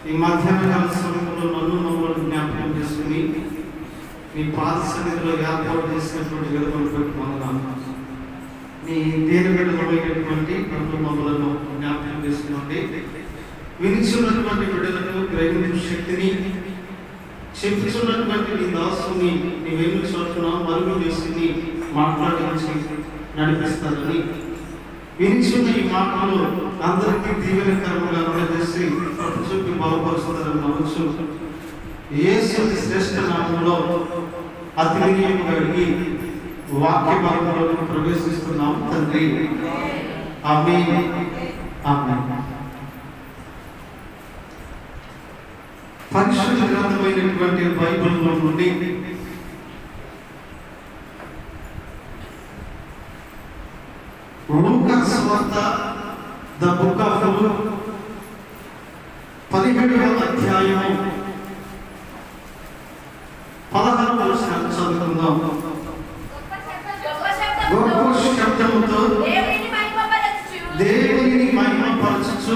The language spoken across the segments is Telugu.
ఈ మధ్యాహ్న కాల సమయంలో నన్ను మమ్మల్ని జ్ఞాపకం చేసుకుని నీ పాద సన్నిధిలో ఏర్పాటు చేసినటువంటి విలువలు బట్టి వందనాలు. నీ దీనగడమైనటువంటి నన్ను మమ్మలను జ్ఞాపకం చేసుకునండి. వినిచున్నటువంటి బిడ్డలను గ్రహించు శక్తిని, చెప్పుచున్నటువంటి నీ దాసుని నీ వెన్ను చోటున మరుగు వేసి మాట్లాడించి నడిపిస్తానని, వినిచున్న ఈ మాటలు అందరికీ దీవెనకరముగా అందజేసి చూపి బాగుపరుస్తారని నమ్మచ్చు. యేసు శ్రేష్ఠ నామంలో అతి వినయంగా అడిగి వాక్య భాగంలో ప్రవేశిస్తున్నాం తండ్రి. ఆమేన్. ఆమేన్. పరిశుద్ధ గ్రంథమైనటువంటి బైబిల్లో నుండి లూకా సువార్త ద బుక్ ఆఫ్ లూక్ 17వ అధ్యాయము 16వ వచనం చదువుకుందాం. గొప్ప శబ్దముతో దేవునిని మహిమపరచుచు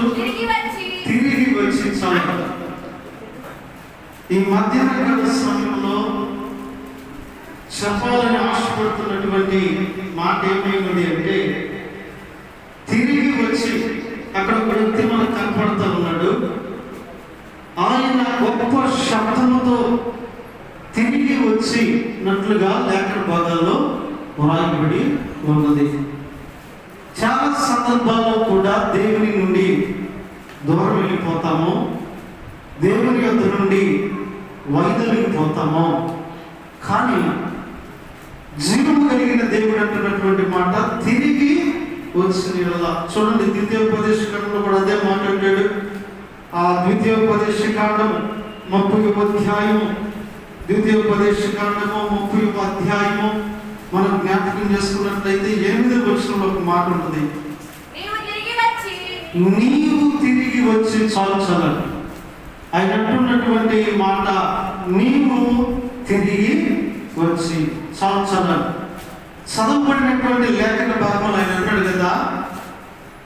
తిరిగి వచ్చి చాలు. ఈ మధ్యాహ్న సమయంలో చెప్పాలని ఆశపడుతున్నటువంటి మాట ఏమైంది అంటే, తిరిగి వచ్చి అక్కడ ఒక వ్యక్తి మనకు కనపడుతూ ఉన్నాడు. ఆయన గొప్ప శబ్దముతో తిరిగి వచ్చినట్లుగా లేఖన భాగాల్లో వ్రాయబడి ఉన్నది. చాలా సందర్భాల్లో కూడా దేవుని నుండి దూరం వెళ్ళిపోతాము, దేవుని యొద్ద నుండి వైదొలిగిపోతాము. కానీ జీవము కలిగిన దేవుడు అంటున్నటువంటి మాట తిరిగి వచ్చిన చూడండి. ద్వితీయోపదేశ కాండంలో కూడా అదే మాట్లాడాడు. ఆ ద్వితీయోపదేశ కాండం 30వ అధ్యాయము, ద్వితీయోపదేశ కాండము 30వ అధ్యాయము మనం జ్ఞాపకం చేసుకున్నట్లయితే 8వ వచనంలో ఒక మాట ఉంటుంది. నీవు తిరిగి వచ్చి చాలు. ఆయన అంటున్నటువంటి మాట నీవు తిరిగి వచ్చి చాలు. చదవబడినటువంటి లేఖన భాగంలో ఆయన అంటాడు కదా,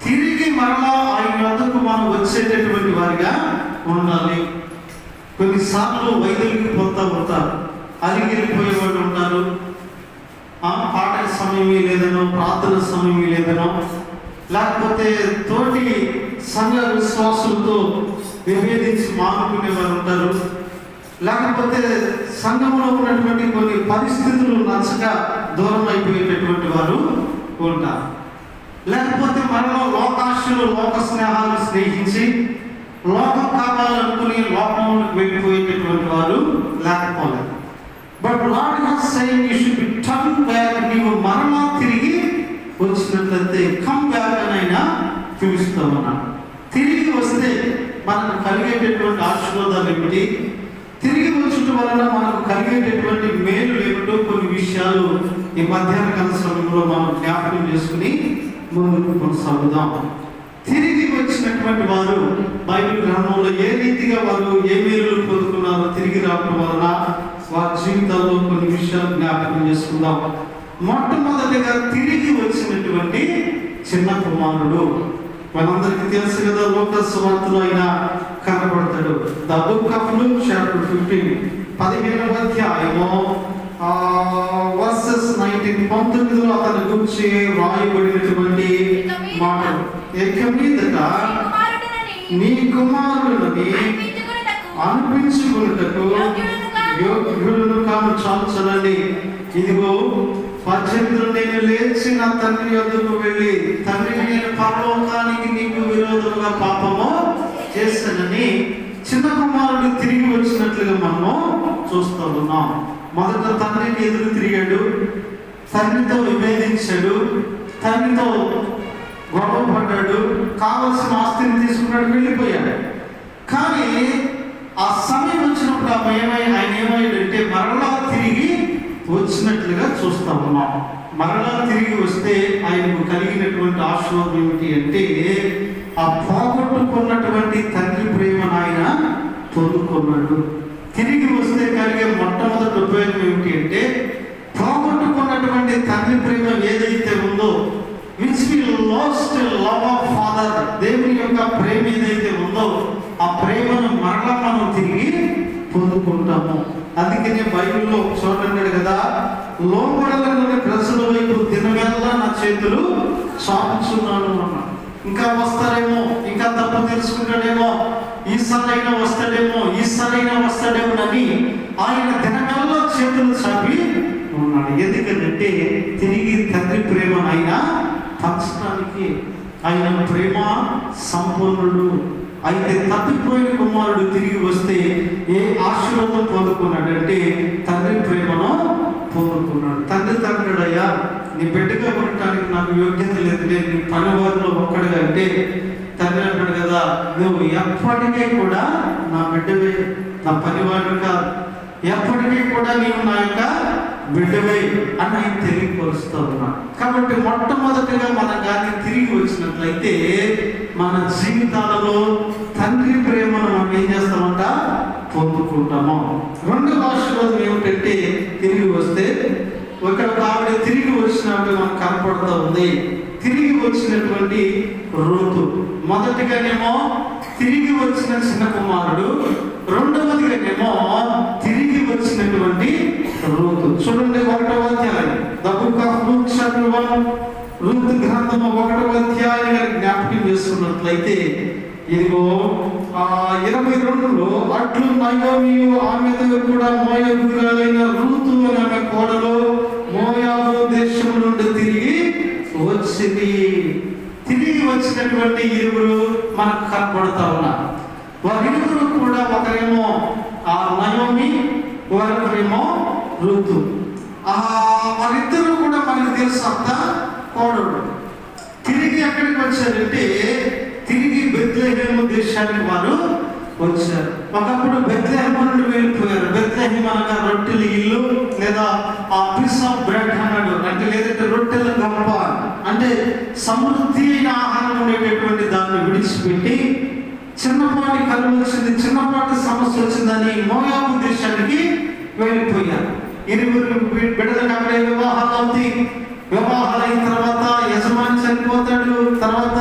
తిరిగి మరలా ఆయన వద్దకు మనం వచ్చేటటువంటి వారిగా ఉండాలి. కొన్నిసార్లు వైదొలిగిపోతూ ఉంటారు, అలిగిరిపోయే వాళ్ళు ఉంటారు. పాట సమయం లేదనో, ప్రార్థన సమయం లేదనో, లేకపోతే తోటి సంఘ విశ్వాసులతో విభేదించి మానుకునే వారు ఉంటారు. లేకపోతే సంఘంలో ఉన్నటువంటి కొన్ని పరిస్థితులు నచ్చక దూరం అయిపోయేటటువంటి వారు ఉంటారు. లేకపోతే మనలో లోకాశలు, లోక స్నేహాలు స్నేహించి లోకం కావాలనుకుని లోకంలోకి వెళ్ళిపోయేటటువంటి వారు లేకపోలేదు. But lord has saying you should be turn back. నీవు మరలా తిరిగి వచ్చినట్లయితే కమ్ బ్యాక్ అని ఆయన పిలుస్తూ ఉన్నాడు. తిరిగి వస్తే మనకు కలిగేటటువంటి ఆశీర్వాదాలు ఏమిటి, తిరిగి వచ్చటం వలన మనకు కలిగేటటువంటి మేలు ఏమిటో కొన్ని విషయాలు ఈ మధ్యాహ్న కాల సమయంలో మనం జ్ఞాపకం చేసుకుని ముందుకు కొనసాగుదాం. తిరిగి వచ్చినటువంటి వారు బైబిల్ గ్రంథంలో ఏ రీతిగా వారు ఏ మేలు పొందుకున్నారో తిరిగి రావడం వలన వారి జీవితాల్లో కొన్ని విషయాలు జ్ఞాపకం చేసుకుందాం. మొట్టమొదటిగా తిరిగి వచ్చినటువంటి చిన్న కుమారుడు మనందరికీ తెలుసు కదా. లూకా సువార్తలో ఆయన కనబడతాడు. The book of Luke chapter 15 15వ అధ్యాయము వర్సెస్ 19 అతని గురించి రాయబడినటువంటి మాటలు. ఇక మీదట నీ కుమారులని అనిపించుకున్నటకు యోగ్యులను కాను చాలు. ఇదిగో 18 నేను లేచి నా తండ్రి వద్దకు వెళ్ళి, తండ్రి నేను పరలోకానికి నీకు విరోధంగా పాపము చేస్తానని చిన్న కుమారుడు తిరిగి వచ్చినట్లుగా మనము చూస్తూ ఉన్నాం. మొదట తండ్రిని ఎదురు తిరిగాడు, తండ్రితో విభేదించాడు, తండ్రితో గొడవ పడ్డాడు, కావలసిన ఆస్తిని తీసుకున్నాడు, వెళ్ళిపోయాడు. కానీ ఆ సమయం వచ్చినప్పుడు ఆయన ఏమయ్యాడంటే మరలా తిరిగి వచ్చినట్లుగా చూస్తా ఉన్నాం. మరలా తిరిగి వస్తే ఆయనకు కలిగినటువంటి ఆశీర్వాదం ఏమిటి అంటే, ఆ పోగొట్టుకున్నటువంటి తండ్రి ప్రేమను ఆయన పొందుకున్నాడు. తిరిగి వస్తే కలిగే మొట్టమొదటి ఉపయోగం ఏమిటి అంటే, పోగొట్టుకున్నటువంటి తండ్రి ప్రేమ ఏదైతే ఉందో, which we lost love of father, దేవుని యొక్క ప్రేమ ఏదైతే ఉందో ఆ ప్రేమను మరలా మనం తిరిగి పొందుకుంటాము. అందుకనే బైబిల్లో ఒక చోట అన్నాడు కదా, లోపడలోని ప్రజల వైపు దినవేళ నా చేతులు చాపుచున్నాను అన్నాడు. ఇంకా వస్తారేమో, ఇంకా తప్పు తెలుసుకుంటాడేమో, ఈసారైనా వస్తాడేమో అని ఆయన దినవేళ చేతులు చాపి ఉన్నాడు. ఎందుకంటే తిరిగి తండ్రి ప్రేమను ఆయన పంచడానికి. ఆయన ప్రేమ సంపూర్ణుడు. అయితే తప్పిపోయిన కుమారుడు తిరిగి వస్తే ఏ ఆశీర్వాదం పొందుకున్నాడంటే తండ్రి ప్రేమను పొందుకున్నాడు. తండ్రి తండ్రుడయ్యా, నీ బిడ్డగా ఉండటానికి నాకు యోగ్యత లేదులే, నీ పనివారిలో ఒక్కడిగా అంటే తండ్రి అంటాడు కదా, నువ్వు ఎప్పటికీ కూడా నా బిడ్డవే, నా పనివాడు కాదు, ఎప్పటికీ కూడా నీవు నా యొక్క బిడ్డవే అని ఆయన తెలియపరుస్తూ ఉన్నాడు. కాబట్టి మొట్టమొదటిగా మనం కానీ తిరిగి వచ్చినట్లయితే మన జీవితాలలో తండ్రి ప్రేమను మనం ఏం చేస్తామంట, పొందుకుంటాము. రెండవ ఆశీర్వాదం ఏమిటంటే తిరిగి వస్తే ఒక ఆవిడ తిరిగి వచ్చినట్టు మనకు కనపడుతూ ఉంది. తిరిగి వచ్చినటువంటి రూతు. మొదటిగానేమో తిరిగి వచ్చిన చిన్న కుమారుడు, రెండవదిగానేమో తిరిగి వచ్చినటువంటి రూతు. చూడండి 1వ అధ్యాయం, the book of Ruth chapter 1, Ruth గ్రంథము 1వ అధ్యాయం జ్ఞాపకం చేసుకున్నట్లయితే ఇదిగో 22లో అట్లు నయోమియు ఆమెతో కూడా మోయాబీయురాలైన రూతు అనే ఆమె కోడలు మోయాబు దేశం నుండి తిరిగి వచ్చింది. తిరిగి వచ్చినటువంటి ఇరువురు మనకు కనపడతా ఉన్నారు. వారిరువురు కూడా ఒకరేమో నయోమి, ఒకరేమో రూతు. వారిద్దరూ కూడా మనకు తెలుసు అంత కోడలు. తిరిగి ఎక్కడికి వచ్చారంటే తిరిగి బెత్లెహేము దేశానికి వారు వచ్చారు. ఒకప్పుడు బెత్లెహేము నుండి వెళ్ళిపోయారు. బెత్లెహేము అనగా రొట్టెల ఇల్లు, లేదా ఆ పీస్ ఆఫ్ బ్రెడ్ అన్నాడు, అంటే లేదంటే రొట్టెల గొప్ప, అంటే సమృద్ధి అయిన ఆహారం ఉండేటటువంటి దాన్ని విడిచిపెట్టి చిన్నపాటి కరువు వచ్చింది, చిన్నపాటి సమస్య వచ్చిందని మోయాబు దేశానికి వెళ్ళిపోయారు. ఇరువురు బిడ్డలకు అక్కడే వివాహాలు అవుతాయి. వివాహాలు అయిన తర్వాత యజమాని చనిపోతాడు. తర్వాత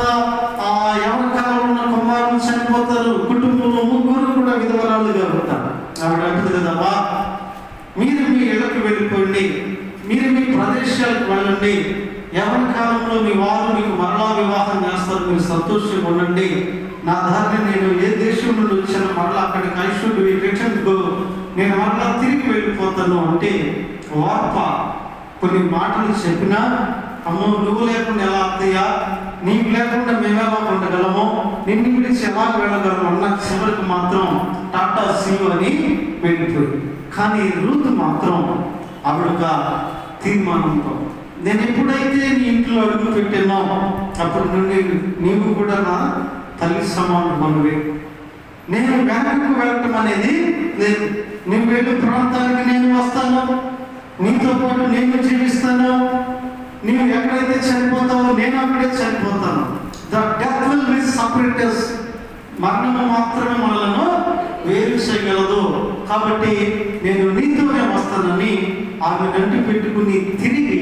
ఎవరి కాలంలో ఉన్న కుమారులు చనిపోతారు. కుటుంబంలో ముగ్గురు కూడా విధవరాలుగా ఉంటారు. ఆవిడ అంటుంది కదమ్మా, మీరు మీ ఇళ్ళకి వెళ్ళిపోండి, మీరు మీ ప్రదేశాలకు వెళ్ళండి, ఎవరి కాలంలో మీ వారు మీకు మరలా వివాహం చేస్తారు, మీరు సంతోషంగా ఉండండి. నా దారిని నేను ఏ దేశం నుండి వచ్చానో మరలా అక్కడికి నేను మరలా తిరిగి వెళ్ళిపోతాను అంటే వార్ప కొన్ని మాటలు చెప్పినా, అమ్మో నువ్వు లేకుండా ఎలా అత్తయ్యా, నీకు లేకుండా మేమెలా ఉండగలము, నిన్ను విడిచి ఎలా వెళ్ళగలము అన్న చివరికి మాత్రం టాటా సీయు అని వెళ్ళిపోయింది. కానీ రూతు మాత్రం ఆవిడ తీర్మానంతో, నేను ఎప్పుడైతే నీ ఇంట్లో అడుగు పెట్టానో అప్పటి నుండి నీవు కూడా నా తల్లి సమానమనివే. నేను వెనక్కి వెళ్ళటం అనేది లేదు. నువ్వు వెళ్ళే ప్రాంతానికి నేను వస్తాను, నీతో పాటు నేను జీవిస్తాను. నీవు ఎక్కడైతే చనిపోతావో నేను అక్కడే చనిపోతాను. The death will be separators. మరణము మాత్రమే మనలను వేరు చేయగలదు. కాబట్టి నేను నీతోనే వస్తానని ఆమె నంటి పెట్టుకుని తిరిగి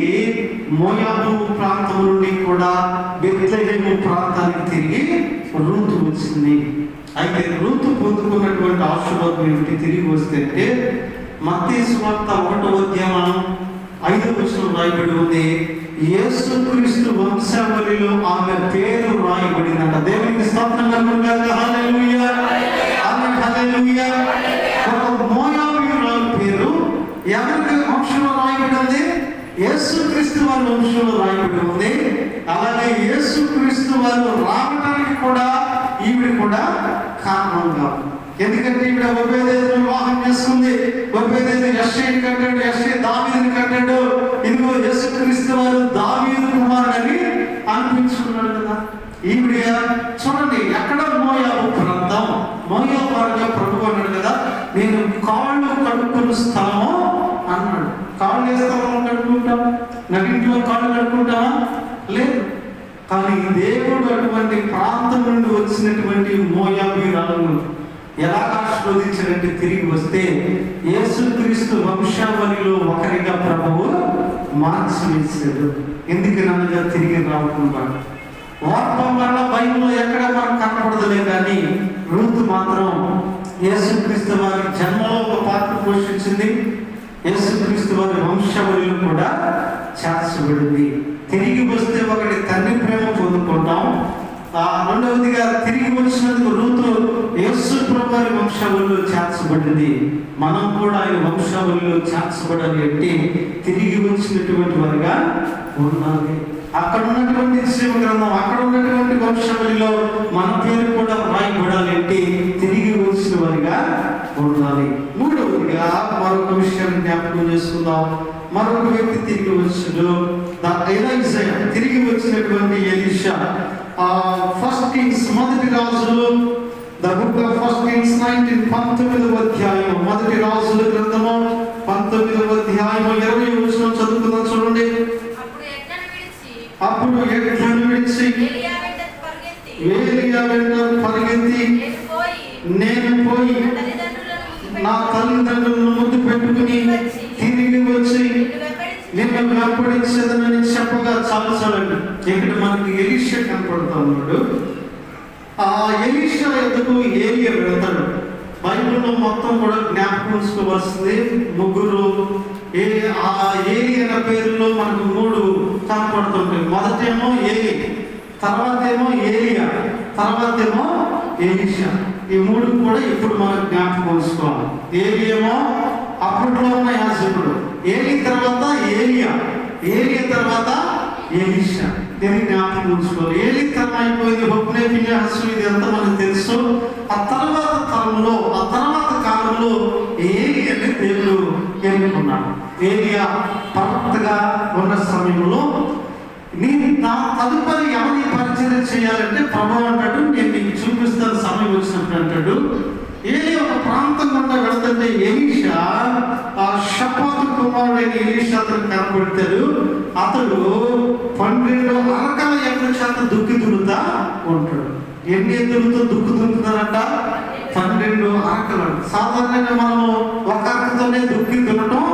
మోయాబు ప్రాంతం నుండి కూడా బెత్లెహేము ప్రాంతానికి తిరిగి రూతు వచ్చింది. అయితే రూతు పొందుకున్నటువంటి ఆశీర్వాదం ఏమిటి తిరిగి వస్తే అంటే, మత్తయి సువార్త 1వ అధ్యాయం 5వ వచనం రాయబడి ఉంది, యేసుక్రీస్తు వంశావళిలో ఆమె పేరు రాయబడినట. దేవునికి స్తోత్రం కలుగుగాక. హల్లెలూయా, హల్లెలూయా. ఒక మోయాబీయురాలు పేరు ఎవరి వంశంలో రాయబడి ఉంది? యేసుక్రీస్తు వారి వంశంలో రాయబడి ఉంది. అలాగే యేసుక్రీస్తు వారు రావడానికి కూడా ఈవిడ కూడా కారణంగా. ఎందుకంటే ఈవిడ ఒబేదేదును వివాహం చేసుకుంది. ఒబేదేదు యెష్షయిని కట్టాడు, యెష్షయి దావీదుని కట్టాడు. ఇదిగో యేసుక్రీస్తు వారు దావీదు కుమారుడని అనిపించుకున్నాడు కదా. ఈవిడ చూడండి, ఎక్కడ మోయాబు ప్రాంతం, మోయాబు వారుగా ప్రభు అన్నాడు కదా, నేను కాళ్ళు కడుక్కున్న స్థలము అన్నాడు. కాళ్ళు ఏ స్థలంలో కడుక్కుంటాం? నడింట్లో కాళ్ళు కడుక్కుంటామా? లేదు. కానీ దేవుడు అటువంటి ప్రాంతం నుండి వచ్చినటువంటి మోయాబీయురాలను ఎలా ఆశీర్వదించారంటే, తిరిగి వస్తే యేసుక్రీస్తు వంశావళిలో ఒకరిగా ప్రభువు మార్చి వేశాడు. ఎందుకనగా తిరిగి రావకుండా వార్త వల్ల బైబిల్లో ఎక్కడ మనకు కనపడదులే, కానీ రూతు మాత్రం యేసుక్రీస్తు వారి జన్మలో ఒక పాత్ర పోషించింది. యేసుక్రీస్తు వారి వంశావళిలో కూడా చేర్చబడింది. తిరిగి వస్తే ఒకటి తండ్రి ప్రేమ పొందుకుంటాం. రెండవదిగా తిరిగి వచ్చినందుకు రూతు యేసు ప్రభు వారి వంశావళిలో చేర్చబడింది. మనం కూడా ఆయన వంశావళిలో చేర్చబడాలి అంటే తిరిగి వచ్చినటువంటి వారిగా ఉండాలి. అక్కడ ఉన్నటువంటి జీవ గ్రంథం, అక్కడ ఉన్నటువంటి వంశావళిలో మన పేరు కూడా రాయబడాలి అంటే తిరిగి వచ్చిన వారిగా ఉండాలి. మూడవదిగా మరొక విషయాన్ని జ్ఞాపకం చేసుకుందాం. మరొక వ్యక్తి తిరిగి వచ్చాడు, ఎలీషా. తిరిగి వచ్చినటువంటి ఎలీషా. ఫస్ట్ కింగ్స్, మొదటి రాజులు, the book of first kings 19వ అధ్యాయం, మొదటి రాజుల గ్రంథము 19వ అధ్యాయం 20వ వచనం చదువుకుందాం. చూడండి. అప్పుడు ఎడ్లను విడిచి ఏలీయా వెంట పరిగెత్తి, నేను పోయి నా తల్లిదండ్రులను ముద్దు పెట్టుకుని తిరిగి వచ్చి నిన్ను వెంబడించదనని చెప్పగా చాలండి. ఇక్కడ మనకి ఎలీషా కనపడుతూ ఉన్నాడు. ఆ ఎలీషా ఎందుకు ఏలియా వెళ్తాడు. బైబిల్లో మొత్తం కూడా జ్ఞాపకం ఉంచుకోవాల్సింది ముగ్గురు. ఆ ఏలి అన్న పేరులో మనకు 3 కనపడుతుంటాయి. మొదటేమో ఏలి, తర్వాత ఏమో ఏలియా, తర్వాత ఏమో ఎలీషా. ఈ 3 కూడా ఇప్పుడు మనం జ్ఞాపకం ఉంచుకోవాలి. ఏలి ఏమో అప్పట్లో ఉన్న యాజకుడు, ఏలి తర్వాత ఏలియా, ఏలియా తర్వాత ఎలీషా. దీన్ని జ్ఞాపకం ఉంచుకోవాలి. ఏలి తరం అయిపోయింది, హొప్నే ఫిన్హాసు, ఇది ఎంత మనకు తెలుసు. ఆ తర్వాత తరంలో, ఆ తర్వాత కాలంలో ఏలి అనే దేవుడు ఎన్నుకున్నాడు. ఏలియా ప్రవక్తగా ఉన్న సమయంలో నా తదుపరి ఎవరిని పరిచయం చేయాలంటే ప్రభు అంటాడు, నేను నీకు చూపిస్తాను సమయం వచ్చినప్పుడు అంటాడు. ఏలి ఒక ప్రాంతం గుండా వెళ్తుంటే ఎలీషా, ఆ షపాతు కుమారుడైన ఎలీషా అతను కనబడతాడు. అతడు 12 అరకల ఎక్కడి చేత దుక్కి దున్నుతా ఉంటాడు. ఎన్ని ఎద్దులతో దుక్కు దున్నుతారంట? 12 అరకలు. సాధారణంగా మనము ఒక అరకతోనే దుక్కి దున్నటం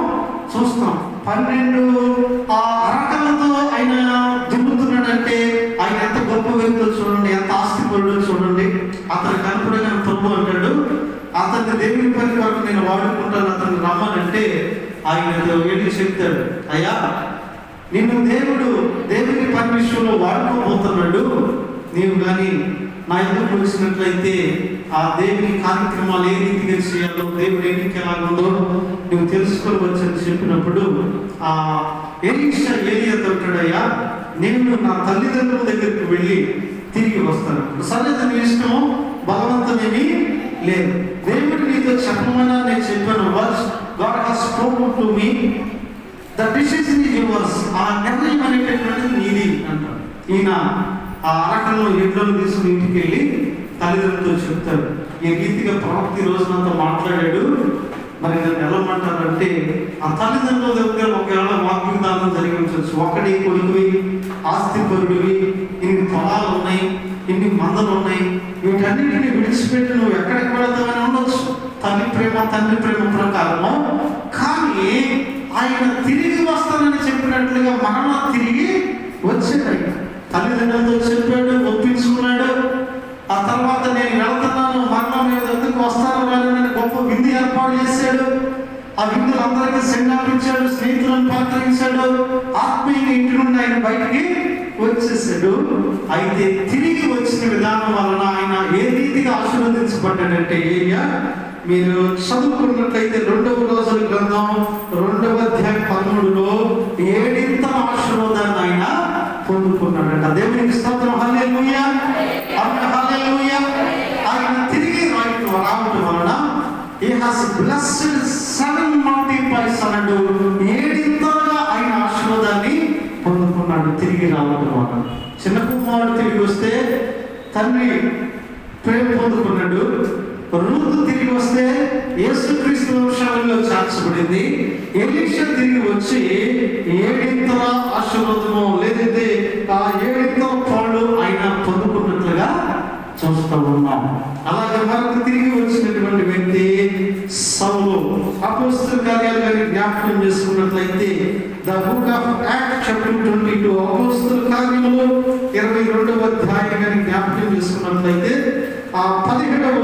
చూస్తాం. 12 అరకలతో ఆయన దున్నుతున్నాడంటే ఆయన ఎంత గొప్ప వ్యక్తులు చూడండి, ఎంత ఆస్తిపరుడు చూడండి. అతను కనపడగా ప్రభు అంటాడు, అతన్ని దేవుని పని వరకు నేను వాడుకుంటాను, అతన్ని రమ్మనంటే ఆయన వెళ్ళి చెప్తాడు, అయ్యా నిన్ను దేవుని పని విషయంలో వాడుకోబోతున్నాడు. నీవు కానీ నా ఎదురు వచ్చినట్లయితే ఆ దేవుని కార్యక్రమాలు ఏ రీతిగా చేయాలో, దేవుడు ఎన్నిక ఎలాగుందో నువ్వు తెలుసుకోవచ్చు అని చెప్పినప్పుడు ఆ ఎలీషా ఏలియాతో అంటాడయ్యా, నేను నా తల్లిదండ్రుల దగ్గరికి వెళ్ళి తిరిగి వస్తాను. సరే, నీ ఇష్టము, బలవంతమేమీ లేదు. దేవుడు నీతో చెప్పమన్నా నేను చెప్పాను. God has spoken to me, the decision is yours. ఆ నిర్ణయం అనేటటువంటిది నీది అంటాడు. ఈయన ఆ అరకంలో ఎడ్లను తీసుకుని ఇంటికి వెళ్ళి తల్లిదండ్రులతో చెప్తాడు. ఈ రీతిగా ప్రవక్త రోజునంతా మాట్లాడాడు, మరి నన్ను ఎలామంటారంటే ఆ తల్లిదండ్రుల దగ్గర ఒకవేళ వాగ్దానం జరిగి ఉండొచ్చు. ఒక్కడి కొడుకువి, ఆస్తిపరుడివి, ఇన్ని పొలాలు ఉన్నాయి, ఇన్ని మందలు ఉన్నాయి, వీటన్నిటిని విడిచిపెట్టి నువ్వు ఎక్కడికి వెళతామని ఉండొచ్చు తండ్రి ప్రేమ ప్రకారము. కానీ ఆయన తిరిగి వస్తానని చెప్పినట్లుగా మరలా తిరిగి వచ్చాడు. తల్లిదండ్రులతో చెప్పాడు, ఒప్పించుకున్నాడు. ఆ తర్వాత నేను వెళ్తున్నాను, మరణం మీద ఎందుకు వస్తాను అని గొప్ప విందు ఏర్పాటు చేశాడు. ఆ విందులు అందరికీ సంజ్ఞాపించాడు, స్నేహితులను పలకరించాడు. ఆత్మీయ ఇంటి నుండి ఆయన బయటికి వచ్చేసాడు. అయితే తిరిగి వచ్చిన విధానం వలన ఆయన ఏ రీతిగా ఆశీర్వదించబడ్డాడంటే ఏలియా, మీరు చదువుకున్నట్లయితే 2వ రోజుల గ్రంథం 2వ అధ్యాయం 13లో 7 ఆశీర్వాదాన్ని ఆయన పొందుకున్నాడంట. దేవునికి స్తోత్రం, హల్లెలూయా, హల్లెలూయా. ఆయన తిరిగి రావడం వలన he has blessed 7 multiplies అన్నాడు. 7 ఆయన ఆశీర్వాదాన్ని పొందుకున్నాడు తిరిగి రావడం వలన. చిన్న కుమారుడు తిరిగి వస్తే తండ్రి ప్రేమ పొందుకున్నాడు. రూతు తిరిగి వస్తే యేసుక్రీస్తు వంశావళిలో చేర్చబడింది. ఎలీషా తిరిగి వచ్చి 7 ఆశీర్వాదము, లేదంటే ఆ 7 పాలు ఆయన పొందుకున్నట్లుగా చూస్తూ ఉన్నాం. అలాగే మనకు తిరిగి వచ్చినటువంటి వ్యక్తి సౌలు. అపోస్తలుల కార్యాలు గారి జ్ఞాపకం చేసుకున్నట్లయితే the book of acts chapter 22, అపోస్తలుల కార్యములు 22వ అధ్యాయం గారి జ్ఞాపకం చేసుకున్నట్లయితే ఆ 17వ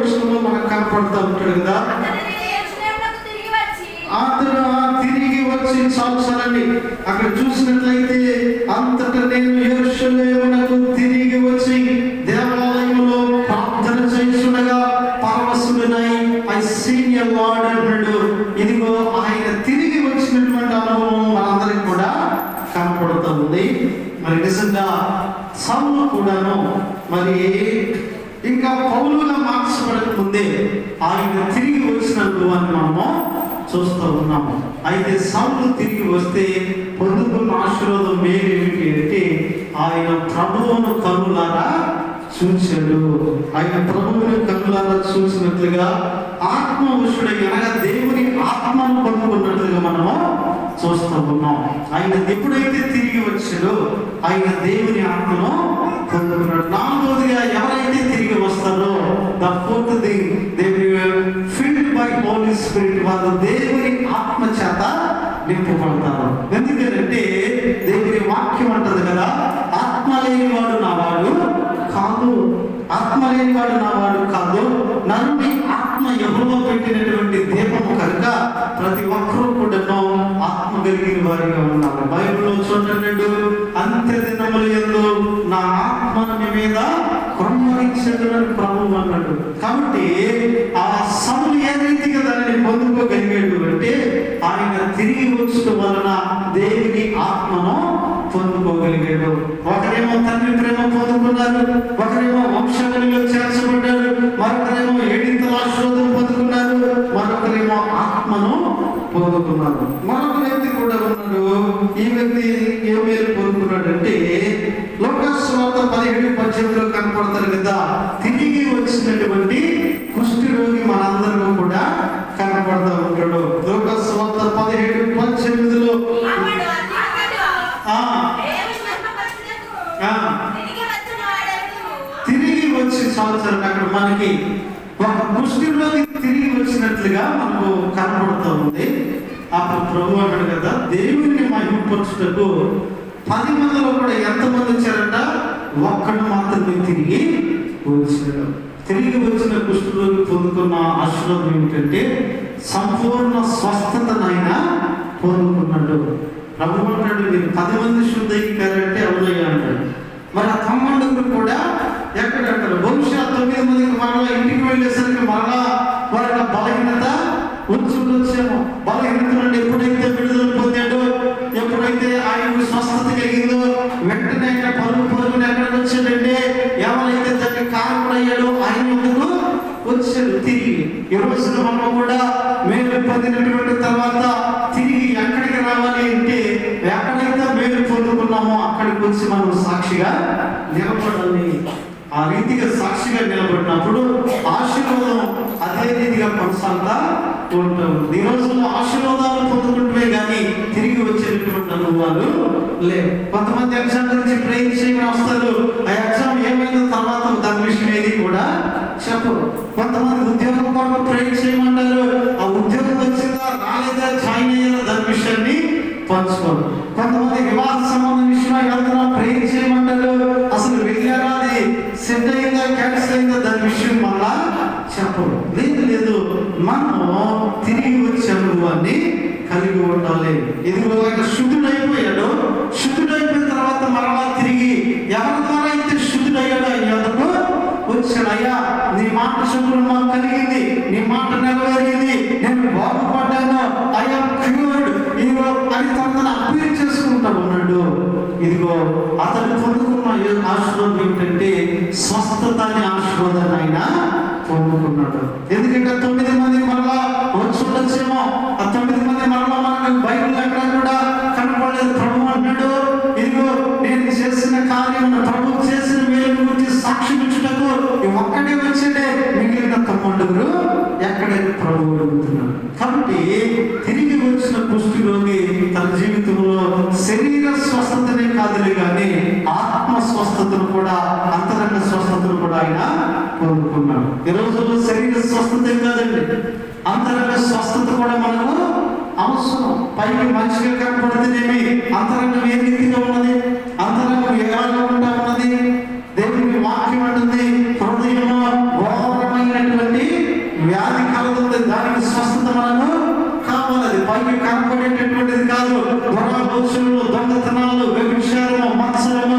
మనకు కనపడుతూ ఉంటాడు కదా. అతను తిరిగి వచ్చి సంవత్సరాన్ని అక్కడ చూసినట్లయితే, అంతటా నేను యెరూషలేమునకు తిరిగి వచ్చి దేవాలయంలో ప్రార్థన చేస్తుండగా పరవశుడనై ఐ సీన్ ఎ లార్డ్ అన్నాడు. ఇదిగో ఆయన తిరిగి వచ్చినటువంటి అనుభవం మనందరికి కూడా కనపడుతూ ఉంది. మరి నిజంగా సౌలు కూడాను మరి ఇంకా పౌలుగా మార్చబడక ముందే ఆయన తిరిగి వచ్చిన అనుభవాన్ని మనము చూస్తూ ఉన్నాము. అయితే సౌలు తిరిగి వస్తే పొందుకున్న ఆశీర్వాదం ఏమిటి అంటే, ఆయన ప్రభువును కన్నులారా చూశాడు. ఆయన ప్రభువుని కన్నులారా చూసినట్లుగా ఆత్మవశుడై అనగా దేవుని ఆత్మను పొందుకున్నట్లుగా మనము చూస్తూ ఉన్నాం. ఆయన ఎప్పుడైతే తిరిగి వచ్చాడో ఆయన దేవుని ఆత్మను పొందుకున్నాడు. నాలుగోదిగా ఎవరైతే తిరిగి వస్తారో, the fourth thing, they will filled by holy spirit, వాళ్ళు దేవుని ఆత్మ చేత నింపబడతారు. ఎందుకంటే దేవుని వాక్యం అంటది కదా, ఆత్మ లేనివాడు నా వాడు కాదు, ఆత్మ లేనివాడు నా వాడు కాదు, నన్ను ఆత్మ యెహోవా పెట్టినటువంటి దీపము కనుక ప్రతి ఒక్కరూ కూడా ఆత్మ కలిగిన వారిగా ఉన్నారు. బైబిల్లో చూడండి, అంత్య దినముల యందు నా ఆత్మను మీ మీద కుమ్మరించదని ప్రభువు అన్నాడు. కాబట్టి ఆ సౌలు ఏ రీతిగా దానిని పొందుకోగలిగాడు అంటే, ఆయన తిరిగి వచ్చడం వలన దేవుని ఆత్మను పొందుకోగలిగాడు. ఒకరేమో తండ్రి ప్రేమ పొందుకున్నారు, ఒకరేమో వంశావళిలో చేర్చబడ్డారు, మరొకరేమో ఏడింతల ఆశీర్వాదం పొందుకున్నారు, మరొకరేమో ఆత్మను పొందుకున్నారు. మరొక వ్యక్తి కూడా ఉన్నాడు. ఈ వ్యక్తి ఏ మేలు పొందుకున్నాడంటే, లూకాసు సువార్త 17:18 కనపడతారు కదా, తిరిగి వచ్చినటువంటి కుష్టి రోగి మనందరూ కూడా కనపడతా ఉంటాడు. లూకాసు సువార్త 17:18 తిరిగి వచ్చి సంవత్సరం అక్కడ మనకి ఒక కుష్టిలోకి తిరిగి వచ్చినట్లుగా మనకు కనపడుతూ ఉంది. అప్పుడు ప్రభు అన్నాడు కదా, దేవుని మహిమపరచుటకు 10 మందిలో కూడా ఎంతమంది వచ్చారంట, ఒక్కడు మాత్రమే తిరిగి వచ్చాడు. తిరిగి వచ్చిన కుష్ఠరోగి పొందుకున్న ఆశీర్వాదం ఏమిటంటే, సంపూర్ణ స్వస్థతనైనా పొందుకున్నాడు. ప్రభు అంటాడు, మీరు 10 మంది శుద్ధీకరంటే అవునయ్యా అంటాడు. మరి ఆ 9 కూడా ఎక్కడంటారు, బహుశా 9 మందికి మరలా ఇంటికి వెళ్ళేసరికి మరలా వారి బలహీనత వచ్చేమో. బలహీనత నుండి ఎప్పుడైతే విడుదల పొందాడో, ఎప్పుడైతే ఆయనకు స్వస్థత కలిగిందో, వెంటనే పరుగుని ఎక్కడికి వచ్చాడంటే, ఎవరైతే దానికి కారణమయ్యాడో ఆయన ముందుకు వచ్చాడు తిరిగి. ఈ రోజున మనం కూడా మేలు పొందినటువంటి తర్వాత తిరిగి ఎక్కడికి రావాలి అంటే, ఎక్కడైతే మేలు పొందుకున్నామో అక్కడికి వచ్చి మనం సాక్షిగా నిలబడాలి. ఆ రీతిగా సాక్షిగా నిలబడినప్పుడు ఆశీర్వాదం అదే రీతిగా కొనసాగుతా ఉంటాం. ఈ రోజుల్లో ఆశీర్వాదాలు పొందుకుంటే కానీ తిరిగి వచ్చేటటువంటి అనుభవాలు లేవు. కొంతమంది ఎగ్జామ్ గురించి ప్రేయర్ చేయమని వస్తారు, ఆ ఎగ్జామ్ ఏమైనా తర్వాత దాని విషయం ఏది కూడా చెప్పరు. కొంతమంది ఉద్యోగం కొరకు ప్రేయర్ చేయమంటారు, ఆ ఉద్యోగం వచ్చిందా రాలేదా జాయిన్ అయ్యారా దాని విషయాన్ని పంచుకోరు. కొంతమంది వివాహ సంబంధం విషయమై వెళ్తున్నా ప్రేయర్ చేయమంటారు, అసలు వెళ్ళారా అది సెట్ అయిందా క్యాన్సిల్ అయిందా దాని విషయం మళ్ళా చెప్పరు. లేదు, మనము తిరిగి వచ్చే అనుభవాన్ని కలిగి ఉండాలి. ఇదిగో ఆయన శుద్ధుడైపోయాడు, శుద్ధుడైపోయిన తర్వాత మరలా తిరిగి ఎవరి ద్వారా అయితే శుద్ధుడయ్యాడో అయ్యాడు వచ్చాడు. అయ్యా నీ మాట శుభ్రం మాకు కలిగింది, నీ మాట నెరవేరింది, నేను బాగుపడ్డాను, అయ్యా క్యూర్డ్ ఇదిగో అని తనను అప్పీల్ చేసుకుంటా ఉన్నాడు. ఇదిగో అతను పొందుకున్న ఆశీర్వాదం ఏమిటంటే, స్వస్థత అనే ఆశీర్వాదాన్ని ఆయన పొందుకున్నాడు. ఎందుకంటే 9 మంది మరలా వచ్చేమో, ఆ 9 మంది మరలా మనకు బైబిల్ ఎక్కడ కూడా కనపడలేదు. ప్రభు అన్నాడు, ఇదిగో నేను చేసిన కార్యం, ప్రభు చేసిన మేలు గురించి సాక్షి ఇచ్చుటకు ఒక్కడే వచ్చేదే, మిగిలిన 9 ఎక్కడైతే ప్రభు అడుగుతున్నాడు. కాబట్టి తిరిగి వచ్చిన కుష్ఠరోగి తన జీవితంలో శరీర స్వస్థతనే కాదులే కానీ ఆత్మ స్వస్థతను కూడా, అంతరంగ స్వస్థతను కూడా ఆయన పొందుకున్నాడు. ఈ రోజుల్లో శరీర స్వస్థతే కాదండి, అంతరంగ స్వస్థత కూడా మనకు అవసరం. పైకి మంచిగా కనపడితేనేమి అంతరంగం ఏ రీతిగా ఉన్నది, అంతరంగం ఎలాగా ఉంటా ఉన్నది. దేవుని వాక్యం అంటుంది, హృదయంలో ఘోరమైనటువంటి దోషులు, దొంగతనాలు, వ్యభిచారము, మత్సరము,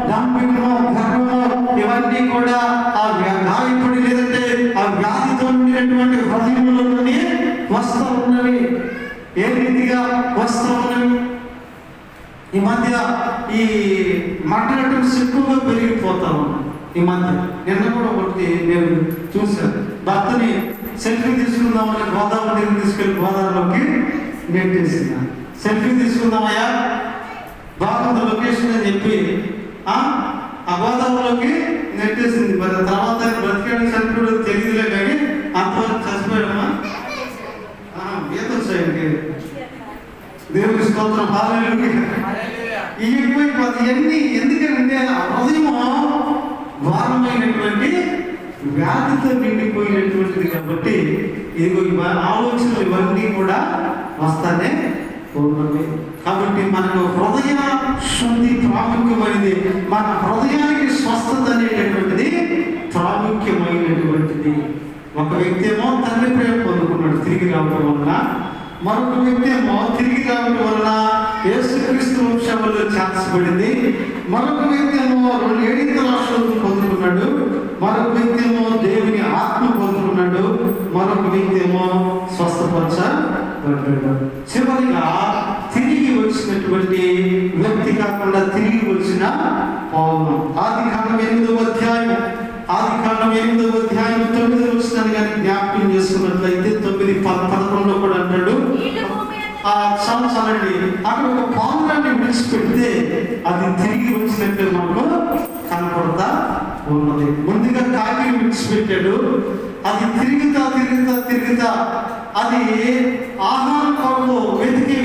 డాంబికము, గర్వము, ఇవన్నీ కూడా ఆ గాయపడి లేదంటే ఆ వ్యాధితో ఉండినటువంటి హృదయంలో నుండి వస్తూ ఉన్నవి. ఏ రీతిగా వస్తూ ఉన్నవి? ఈ మధ్య ఈ మాట్లాడటం ఎక్కువగా పెరిగిపోతా ఉన్నాం. ఈ మధ్య నిన్న కూడా ఒకటి నేను చూశాను. భర్తని సెల్ఫీ తీసుకుందామని గోదావరి దగ్గర తీసుకెళ్ళి గోదావరిలోకి నెట్టేసిన. సెల్ఫీ తీసుకుందామయ్యా, బాగుంది లొకేషన్ అని చెప్పి ఆ గోదావరిలోకి నెట్టేసింది. మరి తర్వాత బ్రతికేయడం చనిపోవడం తెలియదులే, కానీ అంతవరకు చచ్చిపోయాడమ్మా. ఈత వచ్చాయండి, దేవుడి స్తోత్రం, హల్లెలూయా. ఇవన్నీ ఎందుకంటే హృదయం భారమైనటువంటి వ్యాధితో నిండిపోయినటువంటిది కాబట్టి ఇదిగో ఆలోచనలు ఇవన్నీ కూడా వస్తానే ఉన్నది. కాబట్టి మనకు హృదయ శుద్ధి ప్రాముఖ్యమైనది. మన హృదయానికి స్వస్థత అనేటటువంటిది ప్రాముఖ్యమైనటువంటిది. ఒక వ్యక్తి ఏమో తండ్రి ప్రేమ పొందుకున్నాడు తిరిగి రావడం వలన, మరొక వ్యక్తి ఏమో తిరిగి రావడం వలన యేసుక్రీస్తు వంశంలో చేర్చబడింది. మరొక వ్యక్తి ఏమో 7 ఆశీర్వాదం పొందుకున్నాడు, మరొక వ్యక్తి ఏమో దేవుని ఆత్మ పొందుకున్నాడు, మరొక వ్యక్తి ఏమో స్వస్థపరచబడ్డాడు. చివరిగా తిరిగి వచ్చినటువంటి వ్యక్తి కాకుండా తిరిగి వచ్చిన పౌలు. ఆదికాండం 8వ అధ్యాయం 9వ వచనాన్ని కానీ జ్ఞాపకం చేసుకున్నట్లయితే 9:11 కూడా అంటాడు, చాలండి, అక్కడ ఒక పావురాన్ని విడిచిపెడితే అది తిరిగి వచ్చినట్టు మనకు కనపడతా ఉన్నది. ముందుగా కాకిని విడిచిపెట్టాడు, అది తిరుగుతా అది ఆహారం కొరకు వెతికి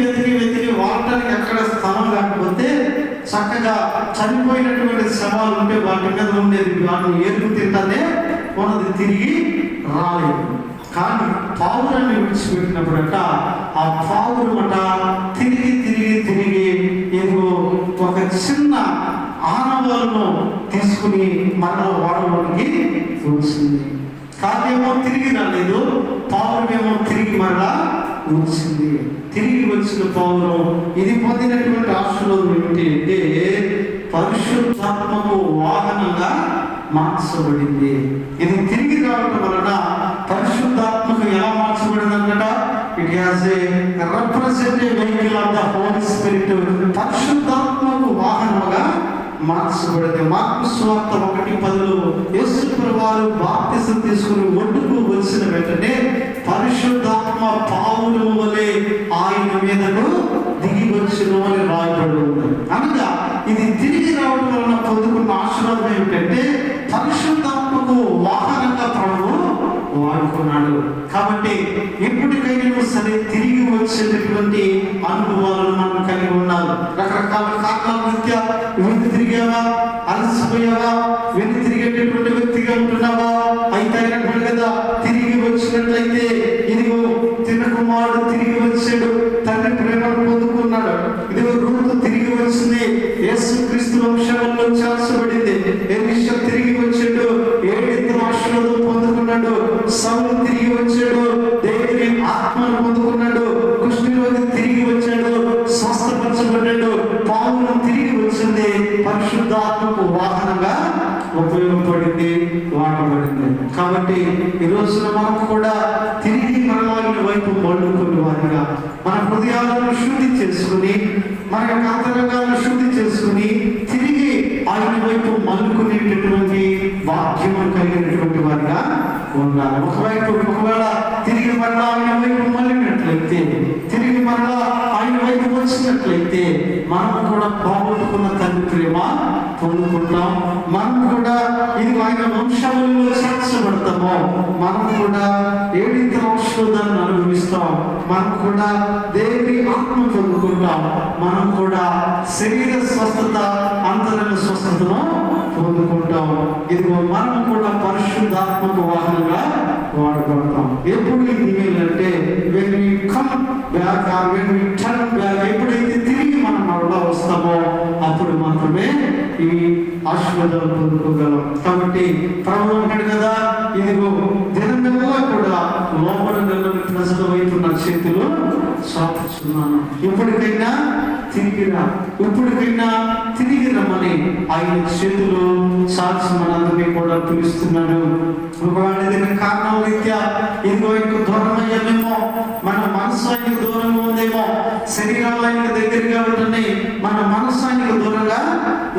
వాడటానికి ఎక్కడ స్థలం లేకపోతే చక్కగా చనిపోయినటువంటి శవాలు ఉంటే వాటి మీద ఉండేది, వాటిని ఏరుకు తింటానే ఉన్నది, తిరిగి రాలేదు. కానీ పావురాన్ని విడిచిపెట్టినప్పుడట ఆ పావురమట తిరిగి ఏదో ఒక చిన్న ఆనవాలను తీసుకుని మరలా వాడలోనికి వచ్చింది. కాకేమో తిరిగి రాలేదు, పావురమేమో తిరిగి మరలా వచ్చింది. తిరిగి వచ్చిన పావురం ఇది పొందినటువంటి ఆశీర్వాదం ఏమిటంటే పరిశుద్ధాత్మకు వాహనంగా మార్చబడింది. ఇది తిరిగి రావడం వలన పరిశుద్ధాత్మకు ఎలా మార్చబడిందంట? It has a representative vehicle of the holy spirit. పరిశుద్ధాత్మకు వాహనముగా మార్చబడింది. మార్కు సువార్త 1:10 యేసు ప్రభువు బాప్తిసం తీసుకుని ఒడ్డుకు వచ్చిన వెంటనే పరిశుద్ధాత్మ పావురము వలె ఆయన మీదకు దిగి వచ్చిన అని రాయబడి ఉంది. అనగా ఇది తిరిగి రావడం వలన పొందుకున్న ఆశీర్వాదం ఏమిటంటే పరిశుద్ధాత్మకు వాహనంగా ప్రభువు వాడుకున్నాడు. కాబట్టి ఎప్పటికైనా సరే తిరిగి వచ్చేటటువంటి అనుభవాలను మనం కలిగి ఉన్నాం. రకరకాల కారణాల రీత్యా వెనుక తిరిగావా, అలసిపోయావా, వెనుక తిరిగేటటువంటి వ్యక్తిగా ఉంటున్నావా? అయితే అయినప్పుడు కదా తిరిగి వచ్చినట్లయితే ఇదిగో తిన్న కుమారుడు తిరిగి వచ్చాడు, తండ్రి ప్రేమను పొందుకున్నాడు. ఇదిగో రూతు తిరిగి వచ్చింది, యేసుక్రీస్తు వంశంలో చేర్చబడింది. ఎలీషా తిరిగి వచ్చాడు, 7 ఆశీర్వాదం పొందుకున్నాడు. సౌలు తిరిగి వచ్చాడు, దేవుని ఆత్మను పొందుకున్నాడు. కృష్ణుడు తిరిగి వచ్చాడు, స్వస్థపరచబడ్డాడు. పావులు తిరిగి వచ్చింది, పరిశుద్ధాత్మకు వాహనంగా ఉపయోగపడింది, వాడబడింది. కాబట్టి ఈ రోజున మనకు కూడా తిరిగి మనలాగిన వైపు మళ్ళుకునే వారిగా మన హృదయాలను శుద్ధి చేసుకుని, మన యొక్క అంతరంగాలను శుద్ధి చేసుకుని తిరిగి ఆయన వైపు మళ్ళుకునేటటువంటి వాక్యము కలిగినటువంటి వారిగా ఉండాలి. ఒకవేళ తిరిగి మరలా ఆయన వైపు మళ్ళినట్లయితే, తిరిగి మరలా ఆయన వైపు వచ్చినట్లయితే మనం కూడా పోగొట్టుకున్న తండ్రి ప్రేమ పొందుకుంటాం. మనం కూడా ఇది ఆయన వంశంలో చేర్చబడతాము. మనం కూడా 7 ఆశీర్వాదాలను అనుభవిస్తాం. మనం కూడా దేవుని ఆత్మ పొందుకుంటాం. మనం కూడా శరీర స్వస్థత, అంతరంగ స్వస్థతను పొందుకుంటాం. ఇదిగో మనం కూడా పరిశుద్ధాత్మక వాహనంగా వాడబడతాం. ఎప్పుడు ఇది అంటే when we come back or when we turn back, ఎప్పుడైతే తిరిగి మనం మరలా వస్తామో అప్పుడు మాత్రమే ఈ ఆశీర్వాదాలు పొందుకోగలం. కాబట్టి ప్రభువు అంటాడు కదా, ఇదిగో దినమెల్లా కూడా లోపల ప్రజల వైపు నా చేతిలో చాపుచున్నాను. ఇప్పటికైనా తిరిగిరా, ఇప్పటికైనా తిరిగి రమ్మని ఆయన చేతులు చాచి మనందరినీ కూడా పిలుస్తున్నాడు. ఒకవేళ ఏదైనా కారణం రీత్యా ఇదిగో ఆయనకు దూరం అయ్యామేమో, మన మనసు ఆయనకు దూరంగా ఉందేమో, శరీరం ఆయనకు దగ్గరగా ఉంటుంది, మన మనసు ఆయనకు దూరంగా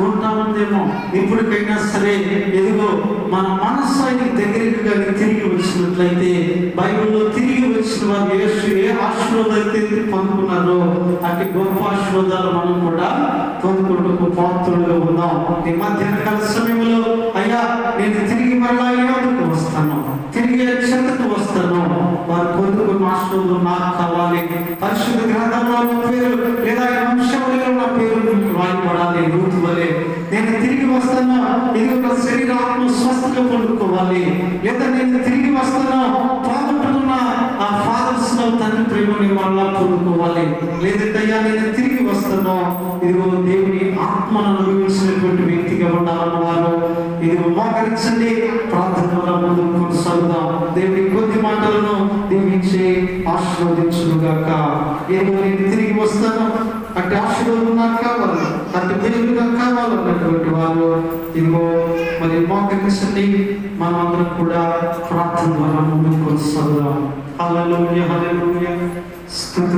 ఉంటా ఉందేమో, ఇప్పటికైనా సరే ఎదుగో మన మనసు ఆయనకు దగ్గరగా తిరిగి వచ్చినట్లయితే బైబిల్లో తిరిగి వచ్చిన వారు ఏ ఆశీర్వాదాలు పొందుకున్నారో అట్టి గొప్ప ఆశీర్వాదాలు మనం కూడా పొందుకుంటూ పాత్రలుగా ఉన్నాం. ఈ మధ్యాహ్న కాల సమయంలో అయ్యా నేను తిరిగి మరలా యోధకు వస్తాను, తిరిగి చెంతకు వస్తాను, వారు పొందుకున్న ఆశీర్వాదం నాకు కావాలి. పరిశుద్ధ గ్రంథంలో పేరు లేదా వంశంలో నా పేరు రాయబడాలి. రూతు వలె నేను తిరిగి వస్తాను, ఇది ఒక శరీరాత్మ స్వస్థగా పొందుకోవాలి. లేదా నేను తిరిగి వస్తాను, పోగొట్టుకున్న ఆ ఫాదర్స్ లో తండ్రి ప్రేమని మళ్ళా పొందుకోవాలి. లేదంటే అయ్యా నేను తిరిగి వస్తాను, ఇదిగో దేవుని ఆత్మను అనుభవించినటువంటి వ్యక్తిగా ఉండాలన్న వారు ఇదిగో మోకరించండి, ప్రార్థనలో ముందుకు కొనసాగుదాం. దేవుని కొద్ది మాటలను దీవించి ఆశీర్వదించుగాక. ఏదో నేను తిరిగి వస్తాను అంటే ఆశీర్వాదం నాకు కావాలి, అంటే వెలుగు నాకు కావాలన్నటువంటి వారు ఇదిగో మరి మోకరించండి. మనం అందరం కూడా ప్రార్థన ద్వారా ముందుకు కొనసాగుదాం. హల్లెలూయా, హల్లెలూయా. స్తుతి